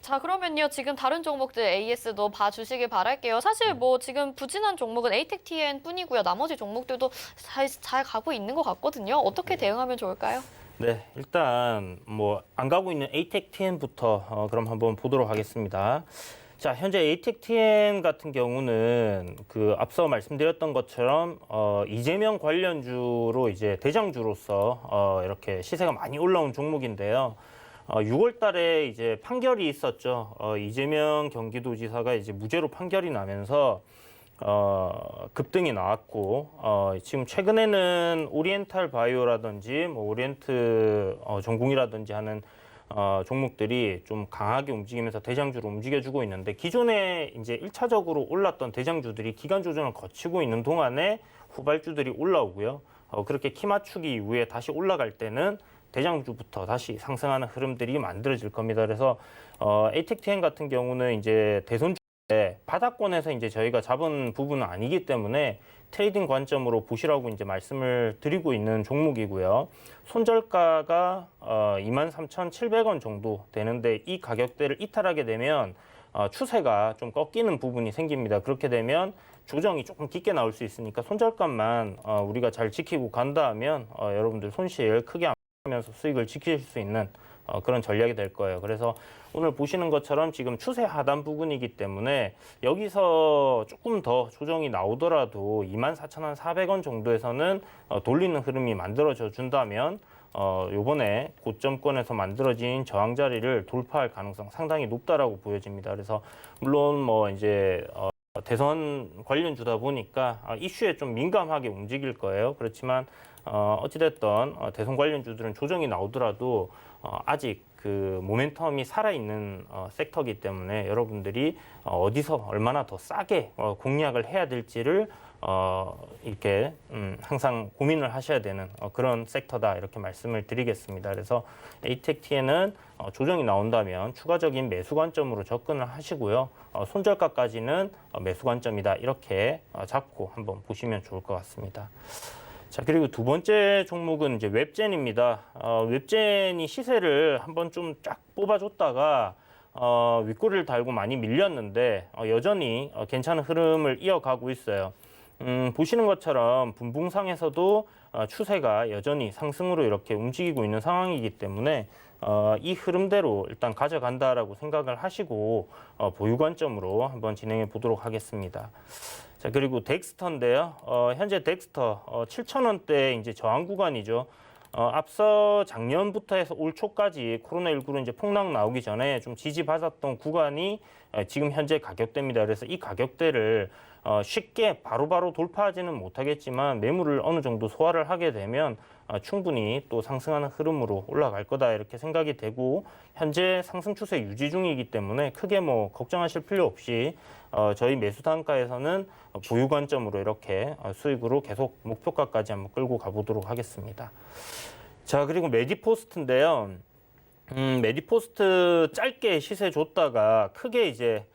자, 그러면요. 지금 다른 종목들 AS도 봐주시길 바랄게요. 사실 뭐 지금 부진한 종목은 에이텍TN 뿐이고요. 나머지 종목들도 잘 가고 있는 것 같거든요. 어떻게 대응하면 좋을까요? 네, 일단 뭐 안 가고 있는 에이텍TN부터 그럼 한번 보도록 하겠습니다. 자, 현재 에이텍TN 같은 경우는 그 앞서 말씀드렸던 것처럼 이재명 관련주로 이제 대장주로서 이렇게 시세가 많이 올라온 종목인데요. 6월 달에 이제 판결이 있었죠. 이재명 경기도지사가 이제 무죄로 판결이 나면서 급등이 나왔고 지금 최근에는 오리엔탈 바이오라든지 뭐 오리엔트 전공이라든지 하는 종목들이 좀 강하게 움직이면서 대장주로 움직여주고 있는데 기존에 이제 1차적으로 올랐던 대장주들이 기간 조정을 거치고 있는 동안에 후발주들이 올라오고요. 그렇게 키 맞추기 이후에 다시 올라갈 때는 대장주부터 다시 상승하는 흐름들이 만들어질 겁니다. 그래서 에이텍TN 같은 경우는 이제 대선주에 바닥권에서 이제 저희가 잡은 부분은 아니기 때문에 트레이딩 관점으로 보시라고 이제 말씀을 드리고 있는 종목이고요. 손절가가 23,700원 정도 되는데 이 가격대를 이탈하게 되면 추세가 좀 꺾이는 부분이 생깁니다. 그렇게 되면 조정이 조금 깊게 나올 수 있으니까 손절가만 우리가 잘 지키고 간다면 여러분들 손실 크게 안 하면서 수익을 지킬 수 있는 그런 전략이 될 거예요. 그래서 오늘 보시는 것처럼 지금 추세 하단 부분이기 때문에 여기서 조금 더 조정이 나오더라도 24,400원 정도에서는 돌리는 흐름이 만들어져 준다면 요번에 고점권에서 만들어진 저항 자리를 돌파할 가능성 상당히 높다라고 보여집니다. 그래서 물론 뭐 이제 대선 관련주다 보니까 이슈에 좀 민감하게 움직일 거예요. 그렇지만 어찌됐든 대선 관련주들은 조정이 나오더라도 아직 그 모멘텀이 살아있는 섹터이기 때문에 여러분들이 어디서 얼마나 더 싸게 공략을 해야 될지를 이렇게 항상 고민을 하셔야 되는 그런 섹터다 이렇게 말씀을 드리겠습니다. 그래서 ATECT에는 조정이 나온다면 추가적인 매수 관점으로 접근을 하시고요. 손절가까지는 매수 관점이다 이렇게 잡고 한번 보시면 좋을 것 같습니다. 자, 그리고 두 번째 종목은 이제 웹젠입니다. 웹젠이 시세를 한번 좀 쫙 뽑아줬다가 윗꼬리를 달고 많이 밀렸는데 여전히 괜찮은 흐름을 이어가고 있어요. 보시는 것처럼 분봉상에서도 추세가 여전히 상승으로 이렇게 움직이고 있는 상황이기 때문에 이 흐름대로 일단 가져간다라고 생각을 하시고 보유 관점으로 한번 진행해 보도록 하겠습니다. 자, 그리고 덱스터인데요. 현재 덱스터 7,000원대 이제 저항 구간이죠. 앞서 작년부터 해서 올 초까지 코로나19로 이제 폭락 나오기 전에 좀 지지받았던 구간이 지금 현재 가격대입니다. 그래서 이 가격대를 쉽게 바로바로 돌파하지는 못하겠지만 매물을 어느 정도 소화를 하게 되면 충분히 또 상승하는 흐름으로 올라갈 거다 이렇게 생각이 되고 현재 상승 추세 유지 중이기 때문에 크게 뭐 걱정하실 필요 없이 저희 매수 단가에서는 보유 관점으로 이렇게 수익으로 계속 목표가까지 한번 끌고 가보도록 하겠습니다. 자, 그리고 메디포스트인데요. 메디포스트 짧게 시세 줬다가 크게 이제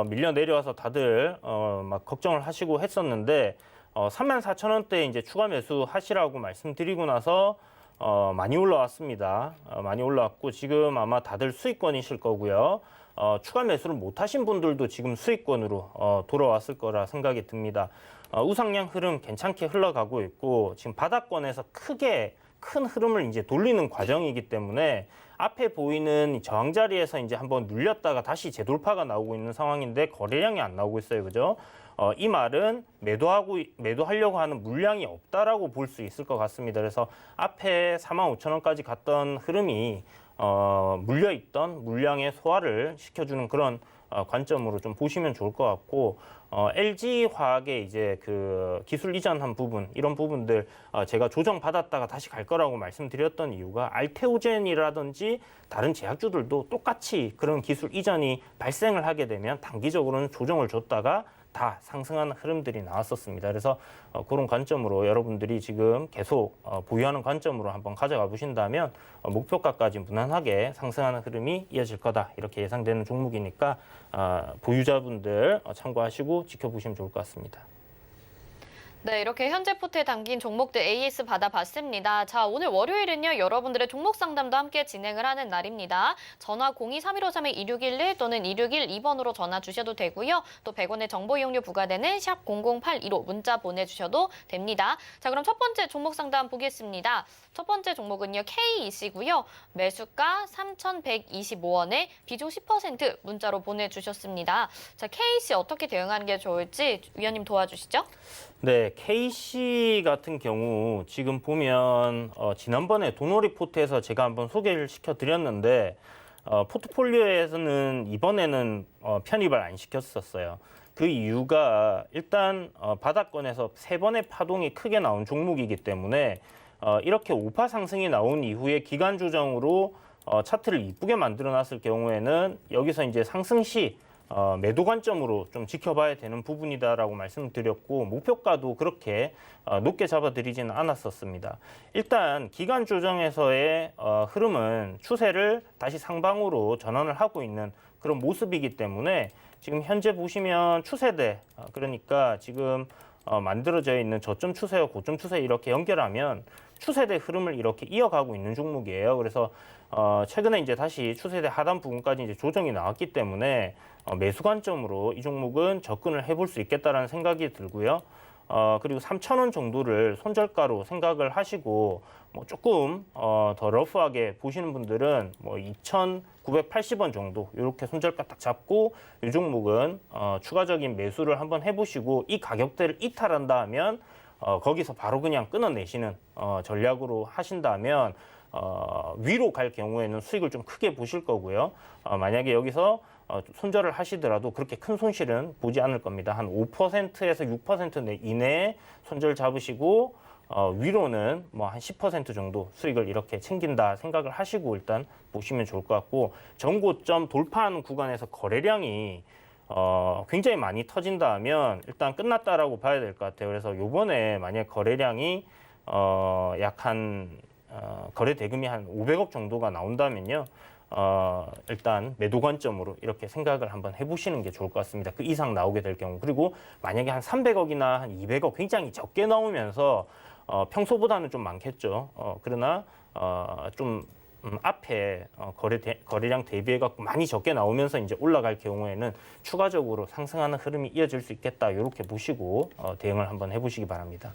밀려 내려와서 다들 막 걱정을 하시고 했었는데 34,000원대 이제 추가 매수 하시라고 말씀드리고 나서 많이 올라왔습니다. 많이 올라왔고 지금 아마 다들 수익권이실 거고요. 추가 매수를 못 하신 분들도 지금 수익권으로 돌아왔을 거라 생각이 듭니다. 우상향 흐름 괜찮게 흘러가고 있고 지금 바닥권에서 크게 큰 흐름을 이제 돌리는 과정이기 때문에 앞에 보이는 저항 자리에서 이제 한번 눌렸다가 다시 재돌파가 나오고 있는 상황인데 거래량이 안 나오고 있어요. 그죠? 이 말은 매도하려고 하는 물량이 없다라고 볼 수 있을 것 같습니다. 그래서 앞에 45,000원까지 갔던 흐름이 물려있던 물량의 소화를 시켜주는 그런 관점으로 좀 보시면 좋을 것 같고 LG화학의 이제 그 기술 이전한 부분 이런 부분들 제가 조정 받았다가 다시 갈 거라고 말씀드렸던 이유가 알테오젠이라든지 다른 제약주들도 똑같이 그런 기술 이전이 발생을 하게 되면 단기적으로는 조정을 줬다가 다 상승하는 흐름들이 나왔었습니다. 그래서 그런 관점으로 여러분들이 지금 계속 보유하는 관점으로 한번 가져가 보신다면 목표가까지 무난하게 상승하는 흐름이 이어질 거다 이렇게 예상되는 종목이니까 보유자분들 참고하시고 지켜보시면 좋을 것 같습니다. 네, 이렇게 현재 포트에 담긴 종목들 AS 받아봤습니다. 자, 오늘 월요일은요, 여러분들의 종목 상담도 함께 진행을 하는 날입니다. 전화 02-3153-2611 또는 2612번으로 전화 주셔도 되고요. 또 100원의 정보 이용료 부과되는 샵 0082로 문자 보내주셔도 됩니다. 자, 그럼 첫 번째 종목 상담 보겠습니다. 첫 번째 종목은요, KEC고요. 매수가 3,125원에 비중 10% 문자로 보내주셨습니다. 자, KEC 어떻게 대응하는 게 좋을지 위원님 도와주시죠. 네, KC 같은 경우 지금 보면 지난번에 도노리 포트에서 제가 한번 소개를 시켜드렸는데 포트폴리오에서는 이번에는 편입을 안 시켰었어요. 그 이유가 일단 바닥권에서 3번의 파동이 크게 나온 종목이기 때문에 이렇게 우파 상승이 나온 이후에 기간 조정으로 차트를 이쁘게 만들어놨을 경우에는 여기서 이제 상승 시 매도 관점으로 좀 지켜봐야 되는 부분이다라고 말씀드렸고 목표가도 그렇게 높게 잡아드리지는 않았었습니다. 일단 기간 조정에서의 흐름은 추세를 다시 상방으로 전환을 하고 있는 그런 모습이기 때문에 지금 현재 보시면 추세대 그러니까 지금 만들어져 있는 저점 추세와 고점 추세 이렇게 연결하면 추세대 흐름을 이렇게 이어가고 있는 종목이에요. 그래서 최근에 이제 다시 추세대 하단 부분까지 이제 조정이 나왔기 때문에 매수 관점으로 이 종목은 접근을 해볼 수 있겠다라는 생각이 들고요. 그리고 3,000원 정도를 손절가로 생각을 하시고 뭐 조금 더 러프하게 보시는 분들은 뭐 2,980원 정도 이렇게 손절가 딱 잡고 이 종목은 추가적인 매수를 한번 해보시고 이 가격대를 이탈한다 하면 거기서 바로 그냥 끊어내시는 전략으로 하신다면 위로 갈 경우에는 수익을 좀 크게 보실 거고요. 만약에 여기서 손절을 하시더라도 그렇게 큰 손실은 보지 않을 겁니다. 한 5%에서 6% 이내에 손절 잡으시고 위로는 뭐 한 10% 정도 수익을 이렇게 챙긴다 생각을 하시고 일단 보시면 좋을 것 같고, 전고점 돌파하는 구간에서 거래량이 굉장히 많이 터진다 하면 일단 끝났다라고 봐야 될 것 같아요. 그래서 요번에 만약 거래량이 거래 대금이 한 500억 정도가 나온다면요. 일단 매도 관점으로 이렇게 생각을 한번 해보시는 게 좋을 것 같습니다. 그 이상 나오게 될 경우. 그리고 만약에 한 300억이나 한 200억 굉장히 적게 나오면서 평소보다는 좀 많겠죠. 그러나 좀 앞에 거래량 대비해 갖고 많이 적게 나오면서 이제 올라갈 경우에는 추가적으로 상승하는 흐름이 이어질 수 있겠다. 이렇게 보시고 대응을 한번 해보시기 바랍니다.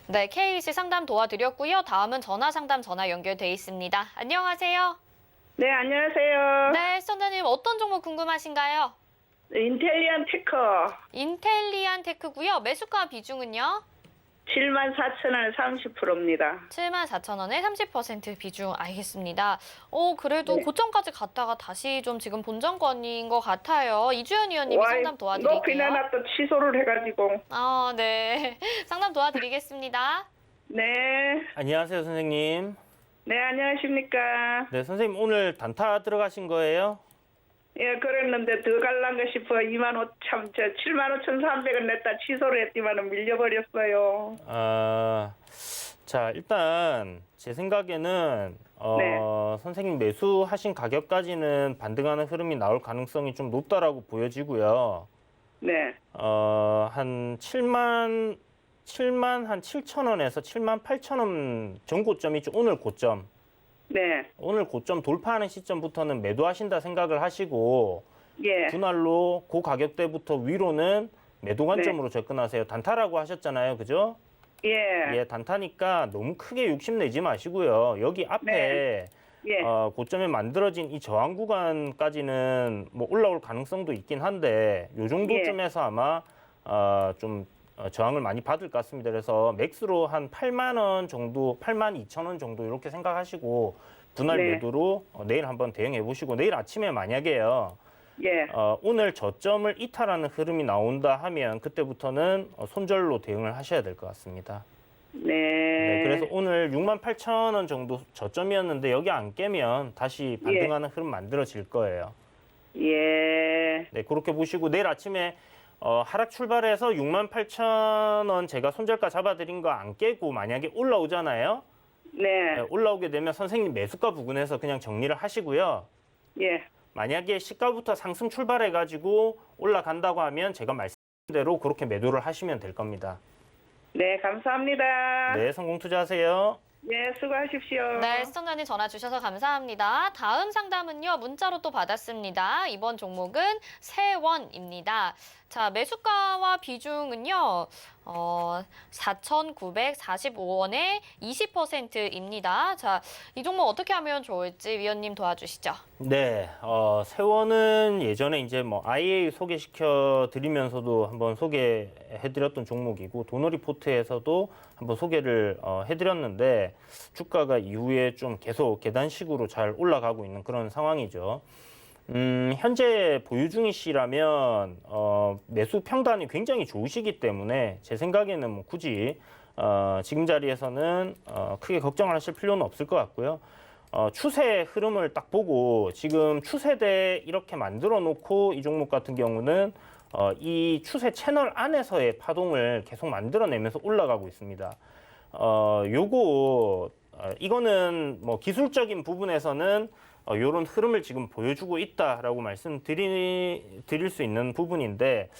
네, KBC 상담 도와드렸고요. 다음은 전화 상담 전화 연결돼 있습니다. 안녕하세요. 네, 안녕하세요. 네, 시청자님 어떤 종목 궁금하신가요? 인텔리안 테크 인텔리안 테크고요. 매수가 비중은요? 74,000원에 30%입니다. 74,000원에 30% 비중 알겠습니다. 그래도 네. 고점까지 갔다가 다시 좀 지금 본전권인 것 같아요. 이주연 의원님이 상담 도와드릴게요. 높이나 또 취소를 해가지고. 아, 네. 상담 도와드리겠습니다. 네. 안녕하세요, 선생님. 네, 안녕하십니까. 네, 선생님 오늘 단타 들어가신 거예요? 예, 그랬는데 더 갈란가 싶어 75,300원 냈다 취소를 했지만은 밀려버렸어요. 자, 일단 제 생각에는 네. 선생님 매수하신 가격까지는 반등하는 흐름이 나올 가능성이 좀 높다라고 보여지고요. 네. 한 7만 한 7,000원에서 7만 8,000원 전고점이 오늘 고점. 네. 오늘 고점 돌파하는 시점부터는 매도하신다 생각을 하시고 예. 분할로 그 가격대부터 위로는 매도 관점으로 접근하세요. 단타라고 하셨잖아요. 그죠? 예. 예, 단타니까 너무 크게 욕심내지 마시고요. 여기 앞에 예. 고점에 만들어진 이 저항 구간까지는 뭐 올라올 가능성도 있긴 한데 요 정도쯤에서 아마 좀 저항을 많이 받을 것 같습니다. 그래서 맥스로 한 8만 원 정도, 8만 2천 원 정도 이렇게 생각하시고 분할 네. 매도로 내일 한번 대응해 보시고, 내일 아침에 만약에요. 예. 오늘 저점을 이탈하는 흐름이 나온다 하면 그때부터는 손절로 대응을 하셔야 될 것 같습니다. 네. 네, 그래서 오늘 68,000원 정도 저점이었는데 여기 안 깨면 다시 반등하는 흐름 만들어질 거예요. 예. 네, 그렇게 보시고 내일 아침에 하락 출발해서 68,000원 제가 손절가 잡아드린 거 안 깨고 만약에 올라오잖아요. 네. 네, 올라오게 되면 선생님 매수가 부근에서 그냥 정리를 하시고요. 예. 만약에 시가부터 상승 출발해가지고 올라간다고 하면 제가 말씀드린 대로 그렇게 매도를 하시면 될 겁니다. 네, 감사합니다. 네, 성공 투자하세요. 예, 수고하십시오. 네, 시청자님 전화 주셔서 감사합니다. 다음 상담은요, 문자로 또 받았습니다. 이번 종목은 세원입니다. 자, 매수가와 비중은요, 4,945원에 20%입니다. 자, 이 종목 어떻게 하면 좋을지 위원님 도와주시죠. 네, 세원은 예전에 이제 뭐 IA 소개시켜 드리면서도 한번 소개해드렸던 종목이고 도너리포트에서도 한번 소개를 해드렸는데 주가가 이후에 좀 계속 계단식으로 잘 올라가고 있는 그런 상황이죠. 현재 보유 중이시라면 매수 평단이 굉장히 좋으시기 때문에 제 생각에는 뭐 굳이 지금 자리에서는 크게 걱정을 하실 필요는 없을 것 같고요. 추세 흐름을 딱 보고 지금 추세대 이렇게 만들어 놓고 이 종목 같은 경우는 이 추세 채널 안에서의 파동을 계속 만들어내면서 올라가고 있습니다. 이거는 뭐 기술적인 부분에서는 이런 흐름을 지금 보여주고 있다라고 말씀드릴 수 있는 부분인데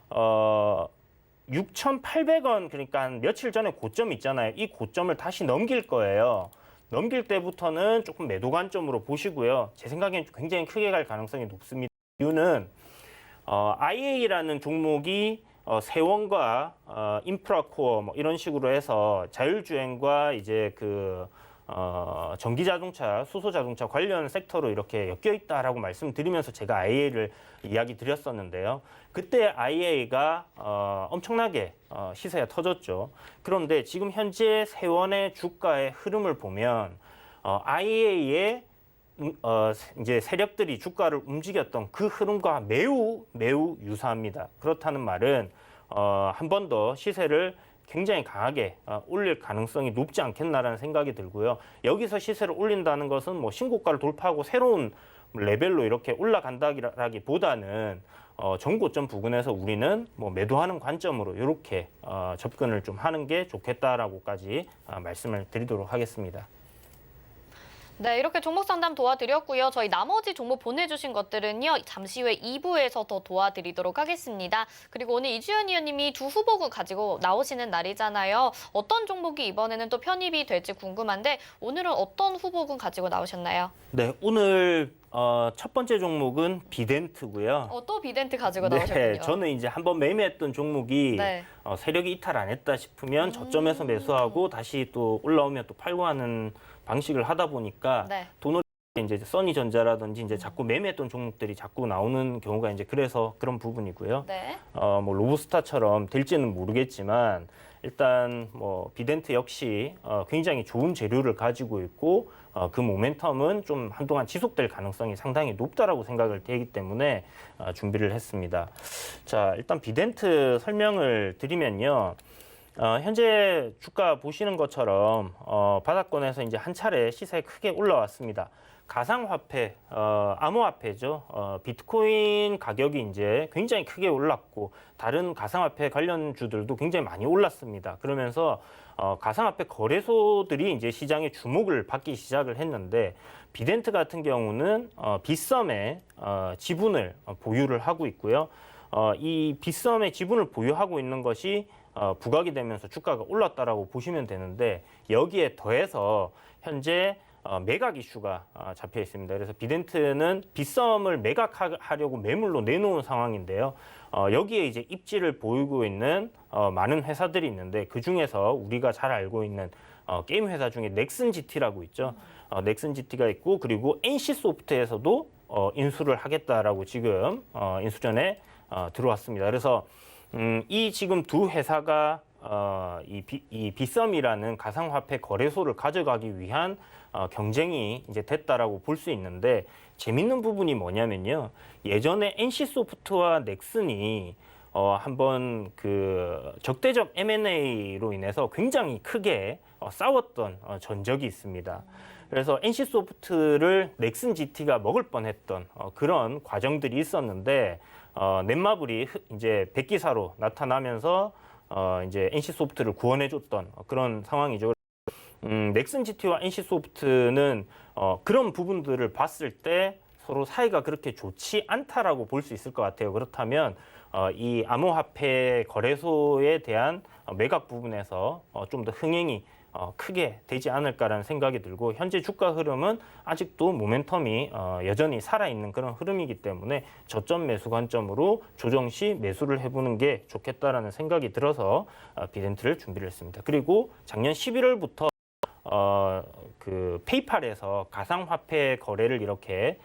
6,800원 그러니까 한 며칠 전에 고점 있잖아요. 이 고점을 다시 넘길 거예요. 넘길 때부터는 조금 매도 관점으로 보시고요. 제 생각엔 굉장히 크게 갈 가능성이 높습니다. 이유는 IA라는 종목이 세원과 인프라코어 뭐 이런 식으로 해서 자율주행과 이제 전기자동차, 수소자동차 관련 섹터로 이렇게 엮여 있다라고 말씀드리면서 제가 IA를 이야기 드렸었는데요. 그때 IA가 엄청나게 시세가 터졌죠. 그런데 지금 현재 세원의 주가의 흐름을 보면 IEA의 이제 세력들이 주가를 움직였던 그 흐름과 매우 유사합니다. 그렇다는 말은 한 번 더 시세를 굉장히 강하게 올릴 가능성이 높지 않겠나라는 생각이 들고요. 여기서 시세를 올린다는 것은 뭐 신고가를 돌파하고 새로운 레벨로 이렇게 올라간다기보다는 전고점 부근에서 우리는 뭐 매도하는 관점으로 이렇게 접근을 좀 하는 게 좋겠다라고까지 말씀을 드리도록 하겠습니다. 네, 이렇게 종목 상담 도와드렸고요. 저희 나머지 종목 보내주신 것들은요, 잠시 후에 2부에서 더 도와드리도록 하겠습니다. 그리고 오늘 이주연 위원님이 두 후보군 가지고 나오시는 날이잖아요. 어떤 종목이 이번에는 또 편입이 될지 궁금한데 오늘은 어떤 후보군 가지고 나오셨나요? 네, 오늘 첫 번째 종목은 비덴트고요. 또 비덴트 가지고 나오셨군요. 네, 저는 이제 한번 매매했던 종목이 네. 세력이 이탈 안 했다 싶으면 저점에서 매수하고 다시 또 올라오면 또 팔고 하는 방식을 하다 보니까 네. 돈을 이제 써니전자라든지 이제 자꾸 매매했던 종목들이 자꾸 나오는 경우가 이제 그래서 그런 부분이고요. 네. 뭐 로브스타처럼 될지는 모르겠지만 일단 뭐 비덴트 역시 굉장히 좋은 재료를 가지고 있고 그 모멘텀은 좀 한동안 지속될 가능성이 상당히 높다라고 생각을 되기 때문에 준비를 했습니다. 자, 일단 비덴트 설명을 드리면요. 현재 주가 보시는 것처럼 바닥권에서 이제 한 차례 시세 크게 올라왔습니다. 가상화폐, 암호화폐죠. 비트코인 가격이 이제 굉장히 크게 올랐고 다른 가상화폐 관련주들도 굉장히 많이 올랐습니다. 그러면서 가상화폐 거래소들이 이제 시장에 주목을 받기 시작을 했는데 비덴트 같은 경우는 빗썸의 지분을 보유를 하고 있고요. 이 빗썸의 지분을 보유하고 있는 것이 부각이 되면서 주가가 올랐다라고 보시면 되는데 여기에 더해서 현재 매각 이슈가 잡혀 있습니다. 그래서 비덴트는 빗썸을 매각하려고 매물로 내놓은 상황인데요. 여기에 이제 입지를 보이고 있는 많은 회사들이 있는데 그 중에서 우리가 잘 알고 있는 게임 회사 중에 넥슨 GT라고 있죠. 넥슨 GT가 있고 그리고 NC소프트에서도 인수를 하겠다라고 지금 인수전에 들어왔습니다. 그래서 이 지금 두 회사가 이 빗썸이라는 가상화폐 거래소를 가져가기 위한 경쟁이 이제 됐다라고 볼 수 있는데 재밌는 부분이 뭐냐면요. 예전에 NC소프트와 넥슨이 한번 그 적대적 M&A로 인해서 굉장히 크게 싸웠던 전적이 있습니다. 그래서 NC소프트를 넥슨 GT가 먹을 뻔했던 그런 과정들이 있었는데 넷마블이 이제 백기사로 나타나면서 이제 NC소프트를 구원해줬던 그런 상황이죠. 넥슨 GT와 NC소프트는 그런 부분들을 봤을 때 서로 사이가 그렇게 좋지 않다라고 볼 수 있을 것 같아요. 그렇다면 이 암호화폐 거래소에 대한 매각 부분에서 좀 더 흥행이 크게 되지 않을까라는 생각이 들고 현재 주가 흐름은 아직도 모멘텀이 여전히 살아있는 그런 흐름이기 때문에 저점 매수 관점으로 조정 시 매수를 해보는 게 좋겠다라는 생각이 들어서 비덴트를 준비를 했습니다. 그리고 작년 11월부터 그 페이팔에서 가상화폐 거래를 이렇게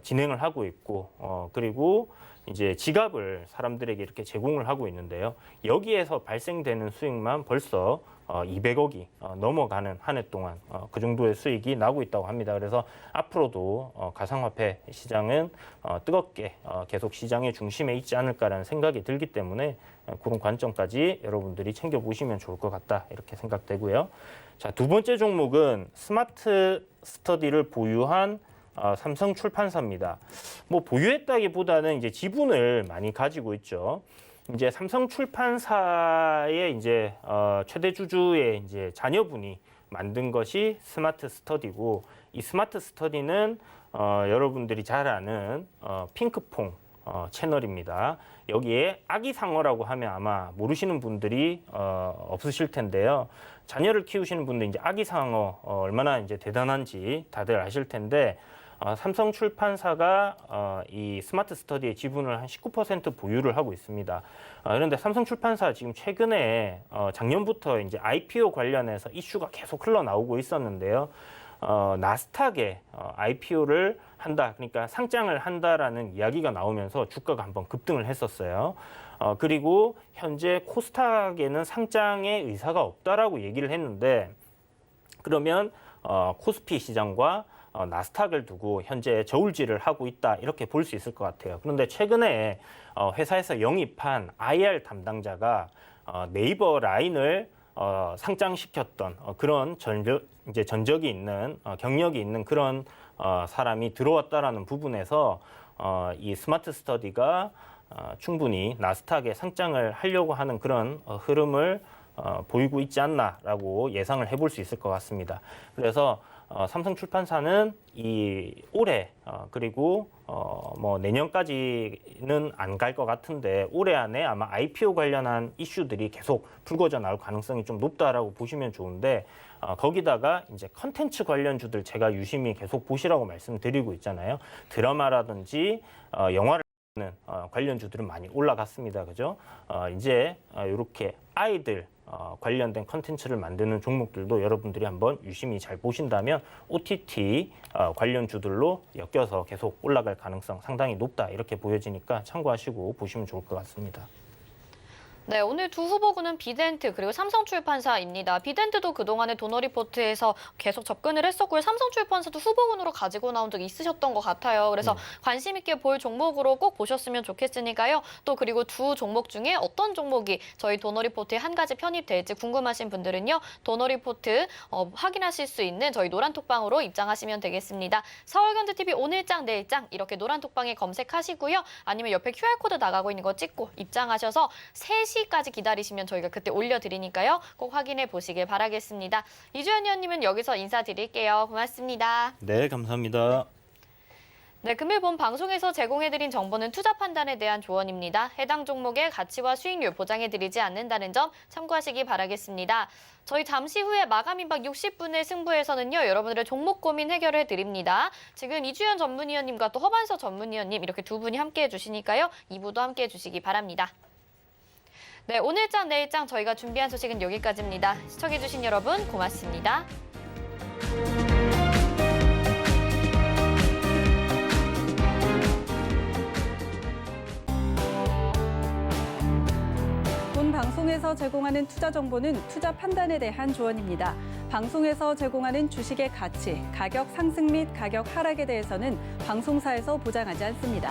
진행을 하고 있고 그리고 이제 지갑을 사람들에게 이렇게 제공을 하고 있는데요. 여기에서 발생되는 수익만 벌써 200억이 넘어가는 한 해 동안 그 정도의 수익이 나고 있다고 합니다. 그래서 앞으로도 가상화폐 시장은 뜨겁게 계속 시장의 중심에 있지 않을까라는 생각이 들기 때문에 그런 관점까지 여러분들이 챙겨보시면 좋을 것 같다 이렇게 생각되고요. 자, 두 번째 종목은 스마트 스터디를 보유한 삼성출판사입니다. 뭐 보유했다기보다는 이제 지분을 많이 가지고 있죠. 이제 삼성출판사의 이제 최대 주주의 이제 자녀분이 만든 것이 스마트 스터디고 이 스마트 스터디는 여러분들이 잘 아는 핑크퐁 채널입니다. 여기에 아기상어라고 하면 아마 모르시는 분들이 없으실 텐데요. 자녀를 키우시는 분들 이제 아기상어 얼마나 이제 대단한지 다들 아실 텐데 삼성출판사가 이 스마트 스터디의 지분을 한 19% 보유를 하고 있습니다. 그런데 삼성출판사 지금 최근에 작년부터 이제 IPO 관련해서 이슈가 계속 흘러나오고 있었는데요. 나스닥에 IPO를 한다, 그러니까 상장을 한다라는 이야기가 나오면서 주가가 한번 급등을 했었어요. 그리고 현재 코스닥에는 상장의 의사가 없다라고 얘기를 했는데 그러면 코스피 시장과 나스닥을 두고 현재 저울질을 하고 있다 이렇게 볼 수 있을 것 같아요. 그런데 최근에 회사에서 영입한 IR 담당자가 네이버 라인을 상장시켰던 그런 전적이 있는 경력이 있는 그런 사람이 들어왔다라는 부분에서 이 스마트 스터디가 충분히 나스닥에 상장을 하려고 하는 그런 흐름을 보이고 있지 않나라고 예상을 해볼 수 있을 것 같습니다. 그래서 삼성출판사는 이 올해 그리고 뭐 내년까지는 안 갈 것 같은데 올해 안에 아마 IPO 관련한 이슈들이 계속 불거져 나올 가능성이 좀 높다라고 보시면 좋은데 거기다가 이제 컨텐츠 관련주들 제가 유심히 계속 보시라고 말씀드리고 있잖아요. 드라마라든지 영화를 관련주들은 많이 올라갔습니다. 그죠? 이제 이렇게 아이들 관련된 컨텐츠를 만드는 종목들도 여러분들이 한번 유심히 잘 보신다면 OTT 관련주들로 엮여서 계속 올라갈 가능성 상당히 높다 이렇게 보여지니까 참고하시고 보시면 좋을 것 같습니다. 네, 오늘 두 후보군은 비덴트 그리고 삼성출판사입니다. 비덴트도 그동안에 도너리포트에서 계속 접근을 했었고요. 삼성출판사도 후보군으로 가지고 나온 적이 있으셨던 것 같아요. 그래서 관심 있게 볼 종목으로 꼭 보셨으면 좋겠으니까요. 또 그리고 두 종목 중에 어떤 종목이 저희 도너리포트에 한 가지 편입될지 궁금하신 분들은요. 도너리포트 확인하실 수 있는 저희 노란톡방으로 입장하시면 되겠습니다. 서울경제TV 오늘장 내일장 이렇게 노란톡방에 검색하시고요. 아니면 옆에 QR코드 나가고 있는 거 찍고 입장하셔서 3시까지 기다리시면 저희가 그때 올려드리니까요. 꼭 확인해 보시길 바라겠습니다. 이주연 의원님은 여기서 인사드릴게요. 고맙습니다. 네, 감사합니다. 네, 금일 본 방송에서 제공해드린 정보는 투자 판단에 대한 조언입니다. 해당 종목의 가치와 수익률 보장해드리지 않는다는 점 참고하시기 바라겠습니다. 저희 잠시 후에 마감 임박 60분의 승부에서는요. 여러분들의 종목 고민 해결해 드립니다. 지금 이주연 전문위원님과 또 허반서 전문위원님 이렇게 두 분이 함께해 주시니까요. 2부도 함께해 주시기 바랍니다. 네, 오늘장 내일장 저희가 준비한 소식은 여기까지입니다. 시청해주신 여러분 고맙습니다. 본 방송에서 제공하는 투자 정보는 투자 판단에 대한 조언입니다. 방송에서 제공하는 주식의 가치, 가격 상승 및 가격 하락에 대해서는 방송사에서 보장하지 않습니다.